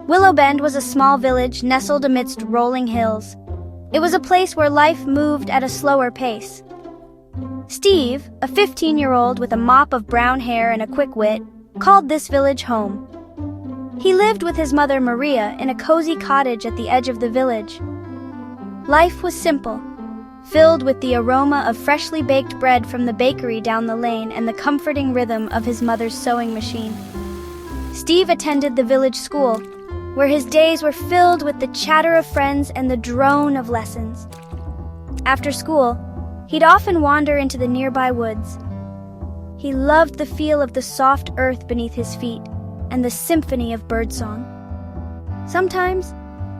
Willow Bend was a small village nestled amidst rolling hills. It was a place where life moved at a slower pace. Steve, a 15-year-old with a mop of brown hair and a quick wit, called this village home. He lived with his mother Maria in a cozy cottage at the edge of the village. Life was simple, filled with the aroma of freshly baked bread from the bakery down the lane and the comforting rhythm of his mother's sewing machine. Steve attended the village school, where his days were filled with the chatter of friends and the drone of lessons. After school, he'd often wander into the nearby woods. He loved the feel of the soft earth beneath his feet and the symphony of birdsong. Sometimes,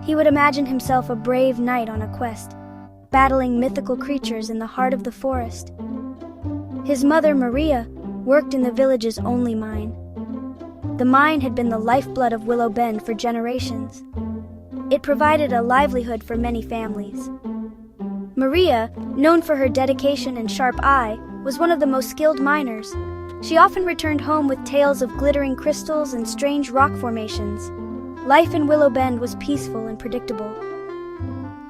he would imagine himself a brave knight on a quest, battling mythical creatures in the heart of the forest. His mother, Maria, worked in the village's only mine. The mine had been the lifeblood of Willow Bend for generations. It provided a livelihood for many families. Maria, known for her dedication and sharp eye, was one of the most skilled miners. She often returned home with tales of glittering crystals and strange rock formations. Life in Willow Bend was peaceful and predictable.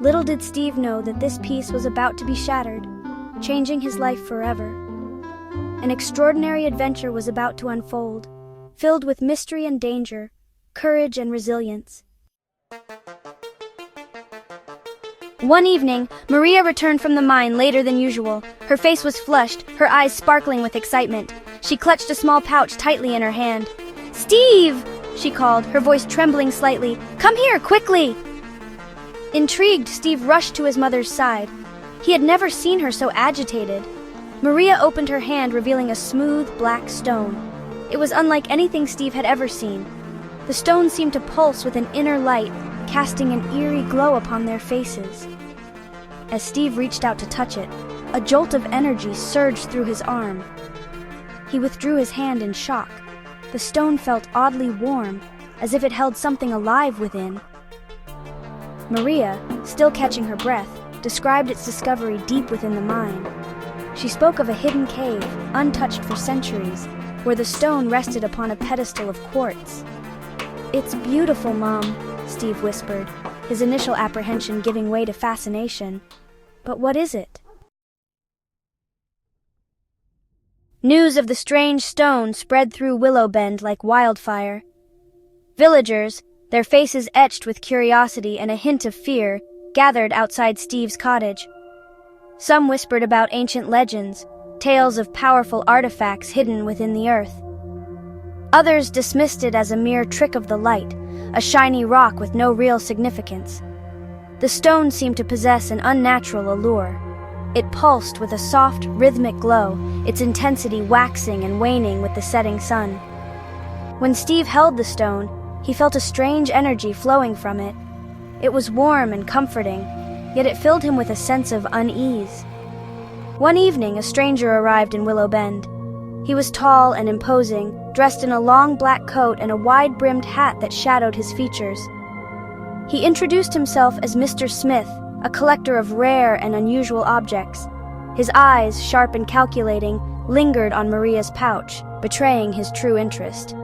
Little did Steve know that this peace was about to be shattered, changing his life forever. An extraordinary adventure was about to unfold, filled with mystery and danger, courage and resilience. One evening, Maria returned from the mine later than usual. Her face was flushed, her eyes sparkling with excitement. She clutched a small pouch tightly in her hand. "Steve!" she called, her voice trembling slightly. "Come here, quickly!" Intrigued, Steve rushed to his mother's side. He had never seen her so agitated. Maria opened her hand, revealing a smooth, black stone. It was unlike anything Steve had ever seen. The stone seemed to pulse with an inner light, casting an eerie glow upon their faces. As Steve reached out to touch it, a jolt of energy surged through his arm. He withdrew his hand in shock. The stone felt oddly warm, as if it held something alive within. Maria, still catching her breath, described its discovery deep within the mine. She spoke of a hidden cave, untouched for centuries, where the stone rested upon a pedestal of quartz. "It's beautiful, Mom," Steve whispered, his initial apprehension giving way to fascination. "But what is it?" News of the strange stone spread through Willow Bend like wildfire. Villagers, their faces etched with curiosity and a hint of fear, gathered outside Steve's cottage. Some whispered about ancient legends, tales of powerful artifacts hidden within the earth. Others dismissed it as a mere trick of the light, a shiny rock with no real significance. The stone seemed to possess an unnatural allure. It pulsed with a soft, rhythmic glow, its intensity waxing and waning with the setting sun. When Steve held the stone, he felt a strange energy flowing from it. It was warm and comforting, yet it filled him with a sense of unease. One evening, a stranger arrived in Willow Bend. He was tall and imposing, dressed in a long black coat and a wide-brimmed hat that shadowed his features. He introduced himself as Mr. Smith, a collector of rare and unusual objects. His eyes, sharp and calculating, lingered on Maria's pouch, betraying his true interest.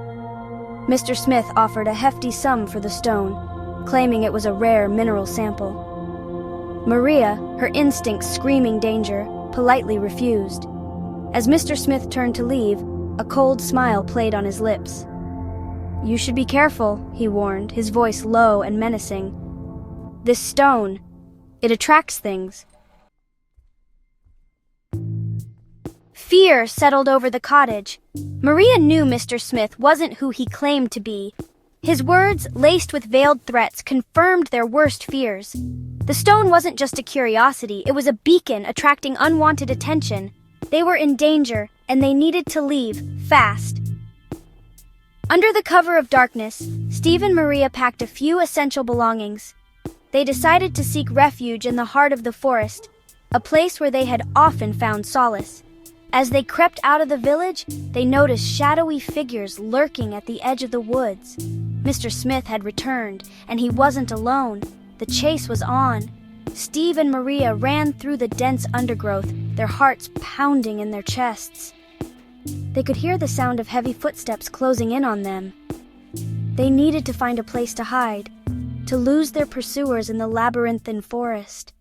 Mr. Smith offered a hefty sum for the stone, claiming it was a rare mineral sample. Maria, her instincts screaming danger, politely refused. As Mr. Smith turned to leave, a cold smile played on his lips. "You should be careful," he warned, his voice low and menacing. "This stone, it attracts things." Fear settled over the cottage. Maria knew Mr. Smith wasn't who he claimed to be. His words, laced with veiled threats, confirmed their worst fears. The stone wasn't just a curiosity, it was a beacon attracting unwanted attention. They were in danger, and they needed to leave, fast. Under the cover of darkness, Steve and Maria packed a few essential belongings. They decided to seek refuge in the heart of the forest, a place where they had often found solace. As they crept out of the village, they noticed shadowy figures lurking at the edge of the woods. Mr. Smith had returned, and he wasn't alone. The chase was on. Steve and Maria ran through the dense undergrowth, their hearts pounding in their chests. They could hear the sound of heavy footsteps closing in on them. They needed to find a place to hide, to lose their pursuers in the labyrinthine forest.